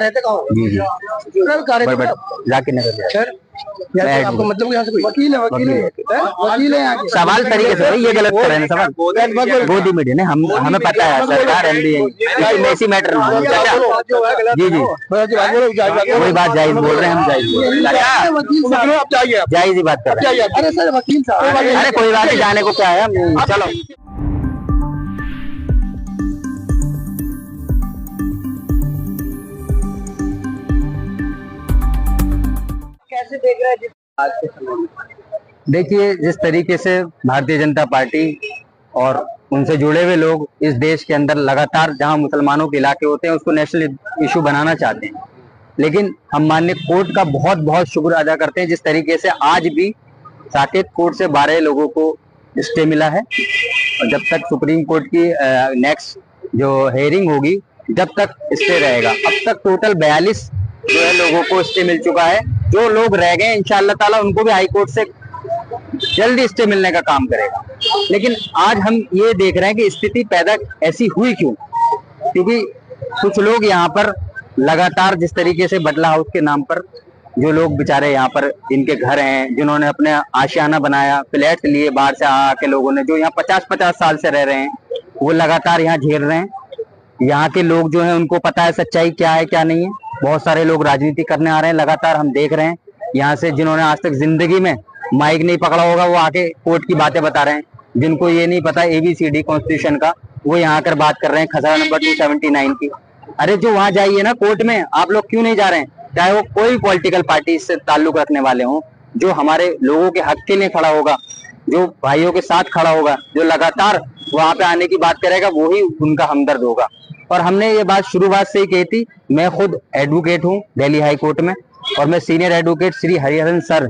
रहते कहाँ हो? जी जी जाकिर नगर सर आपका मतलब यहाँ से कोई वकील है? वकील है यहाँ के? सवाल तरीके से ये गलत कर रहे हैं सवाल। गोदी मीडिया ने हमें पता है सरकार ऐसी मैटर जी जी वही बात जायज बोल रहे हैं हम जायज ही बात कर रहे हैं। अरे सर वकील साहब अरे कोई बात नहीं जाने को क्या है चलो। कैसे देख रहे हैं आज के समय में? देखिए जिस तरीके से भारतीय जनता पार्टी और उनसे जुड़े हुए लोग इस देश के अंदर लगातार जहां मुसलमानों के इलाके होते हैं उसको नेशनल इशू बनाना चाहते हैं, लेकिन हम माननीय कोर्ट का बहुत बहुत शुक्र अदा करते हैं जिस तरीके से आज भी साकेत कोर्ट से 12 लोगों को स्टे मिला है और जब तक सुप्रीम कोर्ट की नेक्स्ट जो हेयरिंग होगी जब तक स्टे रहेगा। अब तक टोटल 42 जो है लोगों को स्टे मिल चुका है। जो लोग रह गए इंशाअल्लाह ताला उनको भी हाई कोर्ट से जल्दी स्टे मिलने का काम करेगा। लेकिन आज हम ये देख रहे हैं कि स्थिति पैदा ऐसी हुई क्यों, क्योंकि कुछ लोग यहाँ पर लगातार जिस तरीके से बटला हाउस के नाम पर जो लोग बेचारे यहाँ पर जिनके घर हैं, जिन्होंने अपने आशियाना बनाया, फ्लैट लिए बाहर से आके लोगों ने, जो यहाँ 50-50 साल से रह रहे हैं, वो लगातार यहाँ झेल रहे हैं। यहाँ के लोग जो हैं उनको पता है सच्चाई क्या है क्या नहीं है। बहुत सारे लोग राजनीति करने आ रहे हैं, लगातार हम देख रहे हैं। यहाँ से जिन्होंने आज तक जिंदगी में माइक नहीं पकड़ा होगा वो आके कोर्ट की बातें बता रहे हैं। जिनको ये नहीं पता ABCD कॉन्स्टिट्यूशन का वो यहाँ आकर बात कर रहे हैं खसरा नंबर 279 की। अरे जो वहां जाइए ना कोर्ट में, आप लोग क्यों नहीं जा रहे हैं? चाहे वो कोई पॉलिटिकल पार्टी से ताल्लुक रखने वाले हों, जो हमारे लोगों के हक के लिए खड़ा होगा, जो भाइयों के साथ खड़ा होगा, जो लगातार वहां पे आने की बात करेगा, वो ही उनका हमदर्द होगा। और हमने ये बात शुरुआत से ही कही थी। मैं खुद एडवोकेट हूँ दिल्ली हाई कोर्ट में और मैं senior advocate Shri Hariharan sir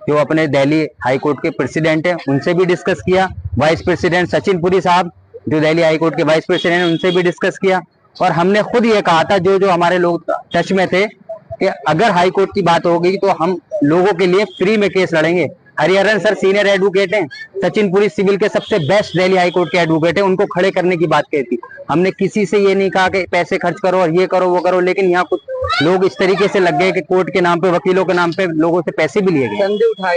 जो अपने दिल्ली हाई कोर्ट के प्रेसिडेंट हैं उनसे भी डिस्कस किया। वाइस प्रेसिडेंट सचिन पुरी साहब जो दिल्ली हाई कोर्ट के वाइस प्रेसिडेंट हैं उनसे भी डिस्कस किया। और हमने खुद ये कहा था जो हमारे लोग टच में थे कि अगर हाई कोर्ट की बात होगी तो हम लोगों के लिए फ्री में केस लड़ेंगे। हरिहरन सर सीनियर एडवोकेट हैं, सचिन पुरी सिविल के सबसे बेस्ट दिल्ली हाई कोर्ट के एडवोकेट हैं, उनको खड़े करने की बात कही थी। हमने किसी से ये नहीं कहा कि पैसे खर्च करो और ये करो वो करो, लेकिन यहाँ कुछ लोग इस तरीके से लग गए कि कोर्ट के नाम पे, वकीलों के नाम पे लोगों से पैसे भी लिए गए,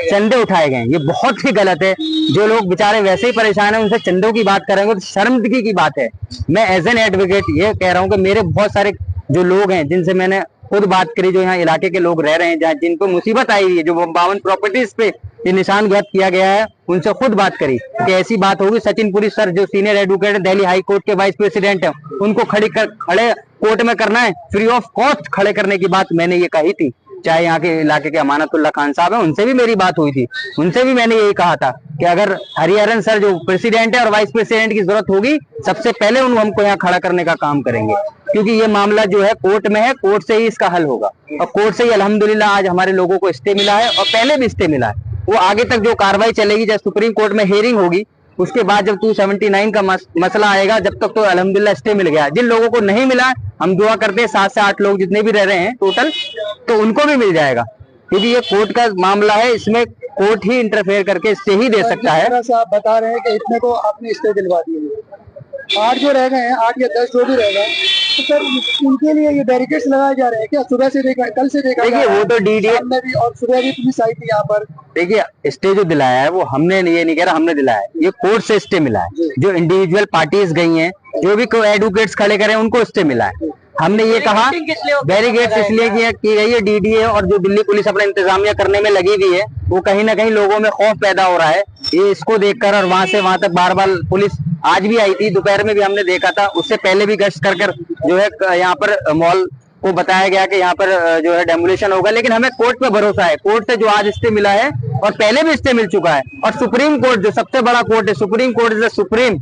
चंदे उठाए गए। ये बहुत ही गलत है। जो लोग बेचारे वैसे ही परेशान है उनसे चंदों की बात करेंगे तो शर्मिंदगी की बात है। मैं एज एन एडवोकेट ये कह रहा हूँ कि मेरे बहुत सारे जो लोग हैं जिनसे मैंने खुद बात करी, जो यहाँ इलाके के लोग रह रहे हैं, जहाँ जिनको मुसीबत आई है, जो 52 प्रॉपर्टीज पे ये निशानगत किया गया है, उनसे खुद बात करी कि ऐसी बात होगी। सचिन पुरी सर जो सीनियर एडवोकेट है, दिल्ली हाई कोर्ट के वाइस प्रेसिडेंट है, उनको खड़े कोर्ट में करना है, फ्री ऑफ कॉस्ट खड़े करने की बात मैंने ये कही थी। चाहे यहाँ के इलाके के अमानतुल्लाह खान साहब है, उनसे भी मेरी बात हुई थी, उनसे भी मैंने यही कहा था कि अगर हरिहरन सर जो प्रेसिडेंट है और वाइस प्रेसिडेंट की जरूरत होगी, सबसे पहले हमको यहाँ खड़ा करने का काम करेंगे, क्योंकि ये मामला जो है कोर्ट में है, कोर्ट से ही इसका हल होगा। और कोर्ट से ही अल्हम्दुलिल्लाह आज हमारे लोगों को स्टे मिला है और पहले भी स्टे मिला है। वो आगे तक जो कार्रवाई चलेगी, जब सुप्रीम कोर्ट में हियरिंग होगी उसके बाद जब 279 का मसला आएगा, जब तक तो अल्हम्दुलिल्लाह स्टे मिल गया। जिन लोगों को नहीं मिला हम दुआ करते हैं 7 से 8 लोग जितने भी रह रहे हैं टोटल, तो उनको भी मिल जाएगा, क्योंकि ये कोर्ट का मामला है, इसमें कोर्ट ही इंटरफेयर करके स्टे ही दे सकता है। आप बता रहे हैं कि इतने को आपने स्टे दिलवा दिए, 8 जो रह गए हैं, 8 या 10 जो भी रह गए, तो सर उनके लिए ये बैरिकेड्स लगाए जा रहे हैं क्या? सुबह से देखा, कल से देखा, देखिए वो तो DDA में भी और सुबह भी पुलिस आई थी यहाँ पर। देखिए स्टे जो दिलाया है वो हमने ये नहीं कह रहा हमने दिलाया है, ये कोर्ट से स्टे मिला है। जो इंडिविजुअल पार्टीज गई हैं, जो भी एडवोकेट्स खड़े करे उनको स्टे मिला है। हमने ये कहा बैरिकेड्स इसलिए की गई है, DDA और जो दिल्ली पुलिस अपना इंतजामिया करने में लगी हुई है, वो कहीं ना कहीं लोगों में खौफ पैदा हो रहा है ये इसको देखकर। और वहां से वहां तक बार बार पुलिस आज भी आई थी, दोपहर में भी हमने देखा था, उससे पहले भी गश्त कर जो है यहाँ पर मॉल को बताया गया कि यहाँ पर जो है डेमोलिशन होगा। लेकिन हमें कोर्ट पे भरोसा है, कोर्ट से जो आज स्टे मिला है और पहले भी स्टे मिल चुका है, और सुप्रीम कोर्ट जो सबसे बड़ा कोर्ट है, supreme court is the supreme,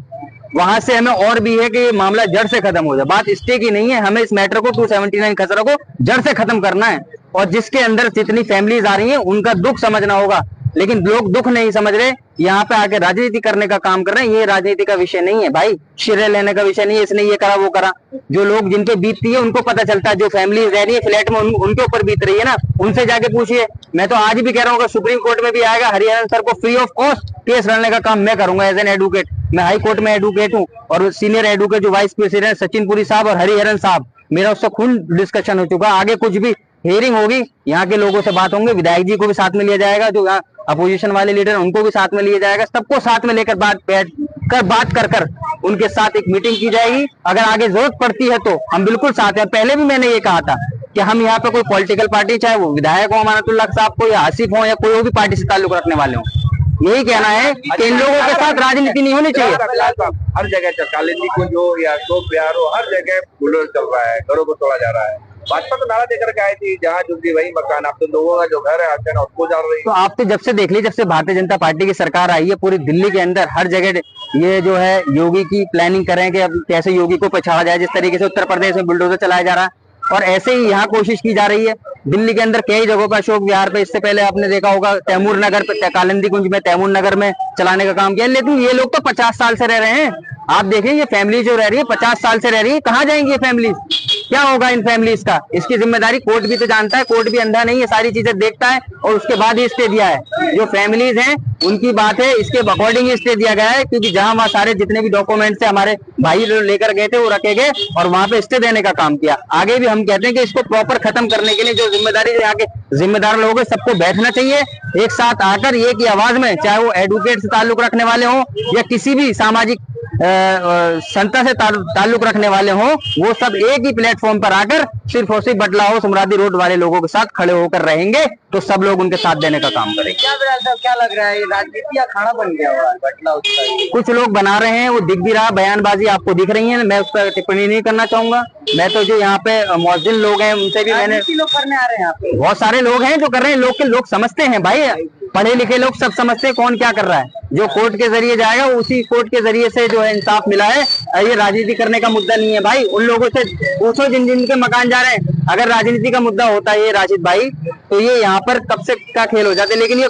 वहां से हमें और भी है कि ये मामला जड़ से खत्म हो जाए। बात स्टे की नहीं है, हमें इस मैटर को 279 खसरा को जड़ से खत्म करना है। और जिसके अंदर जितनी फैमिलीज आ रही हैं उनका दुख समझना होगा, लेकिन लोग दुख नहीं समझ रहे, यहाँ पे आके राजनीति करने का काम कर रहे हैं। ये राजनीति का विषय नहीं है भाई, श्रेय लेने का विषय नहीं है, इसने ये करा वो करा। जो लोग जिनके बीतती है उनको पता चलता है, जो फैमिली रह रही है फ्लैट में उनके ऊपर बीत रही है ना, उनसे जाके पूछिए। मैं तो आज भी कह रहा हूँ सुप्रीम कोर्ट में भी आएगा, हरिहरन सर को फ्री ऑफ कॉस्ट केस लड़ने का काम मैं करूंगा एज एन एडवोकेट। मैं हाई कोर्ट में एडवोकेट हूँ और सीनियर एडवोकेट जो वाइस प्रेसिडेंट सचिन पुरी साहब और हरिहरन साहब मेरा उससे खून डिस्कशन हो चुका है। आगे कुछ भी हियरिंग होगी, यहाँ के लोगों से बात होंगे, विधायक जी को भी साथ में लिया जाएगा, जो यहाँ अपोजिशन वाले लीडर उनको भी साथ में लिया जाएगा, सबको साथ में लेकर बात कर उनके साथ एक मीटिंग की जाएगी। अगर आगे जरूरत पड़ती है तो हम बिल्कुल साथ हैं। पहले भी मैंने ये कहा था कि हम यहाँ पे कोई पॉलिटिकल पार्टी, चाहे वो विधायक हो अमानतुल्लाह साहब को, या आसिफ हो, या कोई भी पार्टी से ताल्लुक रखने वाले हो, यही कहना है कि इन लोगों के साथ राजनीति नहीं होनी चाहिए। हर जगह कालिंदी कुंज हो या अशोक विहार हो, हर जगह बुलडोजर चल रहा है, घरों को तोड़ा जा रहा है। भाजपा तो नारा देकर के आई थी, जहाँ झुकी वही मकान, आप तो लोगों का जो घर है आते उसको जा रही है। तो आप तो जब से देख ली, जब से भारतीय जनता पार्टी की सरकार आई है, पूरी दिल्ली के अंदर हर जगह ये जो है योगी की प्लानिंग कर रहे हैं कि अब कैसे योगी को पछाड़ा जाए। जिस तरीके से उत्तर प्रदेश में बुलडोजर चलाया जा रहा है, और ऐसे ही यहाँ कोशिश की जा रही है दिल्ली के अंदर कई जगहों पर, अशोक विहार पे, इससे पहले आपने देखा होगा तैमूर नगर पे, कालिंदी कुंज में, तैमूर नगर में चलाने का काम किया। लेकिन ये लोग तो 50 साल से रह रहे हैं। आप देखें ये फैमिली जो रह रही है 50 साल से रह रही है, कहाँ जाएंगी ये फैमिलीज? क्या होगा इन फैमिलीज का? इसकी जिम्मेदारी कोर्ट भी तो जानता है, कोर्ट भी अंधा नहीं है, सारी चीजें देखता है और उसके बाद ही स्टे दिया है। जो फैमिलीज हैं उनकी बात है, इसके अकॉर्डिंग ही स्टे दिया गया है, क्योंकि जहां वहां सारे जितने भी डॉक्यूमेंट्स है हमारे भाई लेकर गए थे वो रखे गए और वहां पे स्टे देने का काम किया। आगे भी हम कहते हैं कि इसको प्रॉपर खत्म करने के लिए जो जिम्मेदारी यहाँ के जिम्मेदार लोग हैं, सबको बैठना चाहिए एक साथ आकर, एक ही आवाज में, चाहे वो एडवोकेट से ताल्लुक रखने वाले हों या किसी भी सामाजिक संस्था से ताल्लुक रखने वाले हों, वो सब एक ही प्लेटफॉर्म पर आकर सिर्फ और सिर्फ बटलाओ सुमरादी रोड वाले लोगों के साथ खड़े होकर रहेंगे, तो सब लोग उनके साथ देने का काम करेंगे। क्या लग रहा है, राजनीति या खाना बन गया हुआ बटलाओ? कुछ लोग बना रहे हैं, वो दिख भी रहा, बयानबाजी आपको दिख रही है, मैं उस पर टिप्पणी नहीं करना चाहूंगा। मैं तो जो यहाँ पे मौजूद लोग हैं उनसे भी मैंने, लोग करने आ रहे हैं यहाँ पे, बहुत सारे लोग हैं जो कर रहे हैं, लोग समझते हैं भाई, पढ़े लिखे लोग सब समझते हैं कौन क्या कर रहा है। जो कोर्ट के जरिए जाएगा उसी कोर्ट के जरिए से जो है इंसाफ मिला है। ये राजनीति करने का मुद्दा नहीं है भाई, उन लोगों से पूछो जिन जिन के मकान जा रहे हैं। अगर राजनीति का मुद्दा होता है ये राशिद भाई, तो ये यहाँ पर कब से का खेल हो जाते। लेकिन ये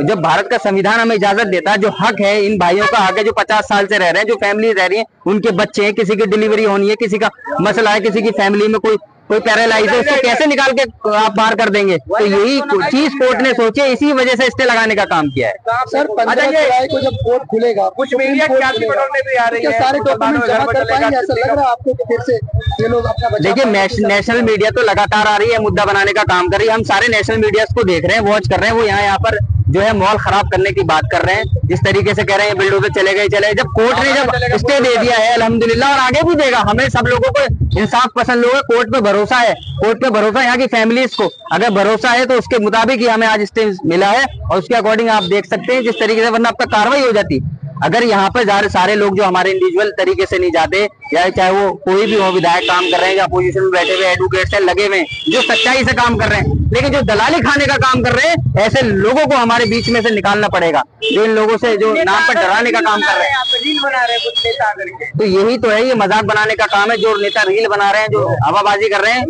जब भारत का संविधान हमें इजाजत देता है, जो हक है इन भाइयों का हक है, जो 50 साल से रह रहे हैं, जो फैमिली रह रही है, उनके बच्चे हैं, किसी की डिलीवरी होनी है, किसी का मसला है, किसी की फैमिली में कोई पैरालाइज है, उसको कैसे निकाल के आप बाहर कर देंगे? तो यही चीज कोर्ट ने सोचे, इसी वजह से स्टे लगाने का काम किया है। सर 15 जुलाई को जब कोर्ट खुलेगा, कुछ मीडिया भी आ रही है, सारे डॉक्यूमेंट जमा कर पाएंगे? ऐसा लग रहा है आपको कि फिर से ये लोग अपना? देखिए नेशनल मीडिया तो लगातार आ रही है, मुद्दा बनाने का काम कर रही है। हम सारे नेशनल मीडिया को देख रहे हैं, वॉच कर रहे हैं। वो यहाँ पर जो है माहौल खराब करने की बात कर रहे हैं, जिस तरीके से कह रहे हैं बिल्डोजर चले गए। जब कोर्ट ने जब स्टे दे दिया है अल्हम्दुलिल्लाह, और आगे भी देगा, हमें सब लोगों को, इंसाफ पसंद लोग, कोर्ट पे भरोसा है, कोर्ट पे भरोसा यहाँ की फैमिलीज को अगर भरोसा है तो उसके मुताबिक ही हमें आज स्टे मिला है, और उसके अकॉर्डिंग आप देख सकते हैं जिस तरीके से, वरना अब तक कार्रवाई हो जाती। अगर यहाँ पर सारे लोग जो हमारे इंडिविजुअल तरीके से नहीं जाते, या चाहे वो कोई भी हो, विधायक काम कर रहे हैं या अपोजिशन में बैठे हुए एडवोकेट्स हैं लगे हुए जो सच्चाई से काम कर रहे हैं, लेकिन जो दलाली खाने का काम कर रहे हैं, ऐसे लोगों को हमारे बीच में से निकालना पड़ेगा, जो इन लोगों से जो नाम पर डराने का काम कर रहे हैं। रील बना रहे हैं कुछ नेता करके, तो यही तो है, ये मजाक बनाने का काम है। जो नेता रील बना रहे हैं, जो हवाबाजी कर रहे हैं,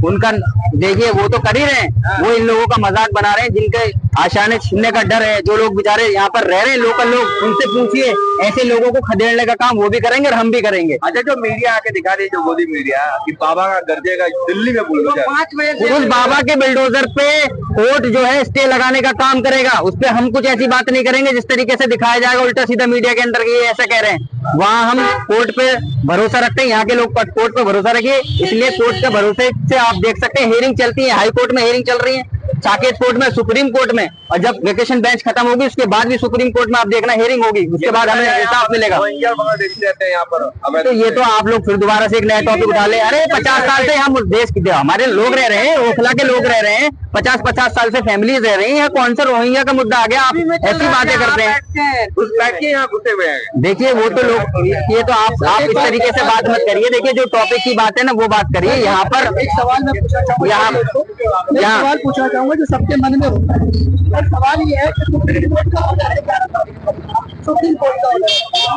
उनका देखिए वो तो कर ही रहे हैं, वो इन लोगों का मजाक बना रहे हैं, जिनके आशाने छीनने का डर है। जो लोग बेचारे यहाँ पर रह रहे हैं, लोकल लोग, उनसे पूछिए, ऐसे लोगों को खदेड़ने का काम वो भी करेंगे और हम भी करेंगे। अच्छा, जो मीडिया आके दिखा रही है, जो मोदी मीडिया कि बाबा का गरजेगा दिल्ली में बुलडोजर, 5 बजे उस बाबा के बिल्डोजर पे कोर्ट जो है स्टे लगाने का काम करेगा। उस पर हम कुछ ऐसी बात नहीं करेंगे जिस तरीके से दिखाया जाएगा उल्टा सीधा मीडिया के अंदर, ये ऐसा कह रहे हैं। वहाँ हम कोर्ट पे भरोसा रखते हैं, यहाँ के लोग कोर्ट पे भरोसा रखिए, इसलिए कोर्ट के भरोसे से आप देख सकते हैं हियरिंग चलती है, हाई कोर्ट में हियरिंग चल रही है, साकेत कोर्ट में, सुप्रीम कोर्ट में, और जब वेकेशन बेंच खत्म होगी उसके बाद भी सुप्रीम कोर्ट में आप देखना हियरिंग होगी, उसके बाद हमें इंसाफ मिलेगा। यहाँ पर तो ये तो आप लोग फिर दोबारा से एक नया टॉपिक उठा ले। अरे 50 साल से हम देश के हमारे लोग रह रहे हैं, ओखला के लोग रह रहे हैं, 50-50 साल से फैमिलीज रह रही हैं, कौन सा रोहिंग्या का मुद्दा आ गया? आप ऐसी बातें करते हैं, यहाँ घुसे हुए हैं। देखिए वो तो लोग, ये तो आप इस तरीके से बात मत करिए। देखिए जो टॉपिक की बात है ना, वो बात करिए। यहाँ पर एक सवाल मैं पूछना चाहूंगा, सवाल पूछना चाहूंगा जो सबके मन में होता है। सवाल ये है कि सुप्रीम कोर्ट का ऑर्डर,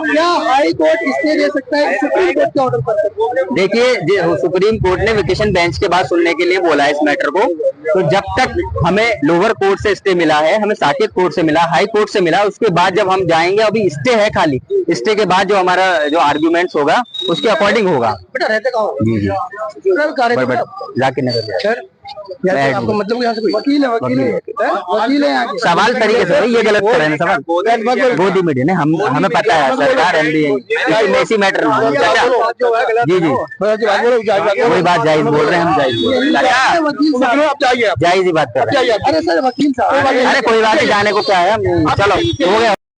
क्या हाई कोर्ट स्टे दे सकता है सुप्रीम कोर्ट के ऑर्डर पर? देखिए सुप्रीम कोर्ट ने वेकेशन बेंच के बाद सुनने के लिए बोला है इस मैटर को, तो जब तक हमें लोअर कोर्ट से स्टे मिला है, हमें साकेत कोर्ट से मिला, हाई कोर्ट से मिला, उसके बाद जब हम जाएंगे, अभी स्टे है खाली, स्टे के बाद जो हमारा जो आर्ग्यूमेंट्स होगा उसके अकॉर्डिंग होगा। बेटा रहते कहाँ हो? जी जाकिर नगर। आपको मतलब यहाँ से कोई वकील है वकील है यहाँ के। सवाल तरीके से ये गलत कर रहे हैं सवाल। गोदी मीडिया ने हमें पता है सरकार एमडी ऐसी मैटर जी जी कोई बात जायज बोल रहे हैं हम जायज ही बात कर रहे हैं। अरे सर वकील साहब अरे कोई बात नहीं जाने को क्या है चलो हो गया।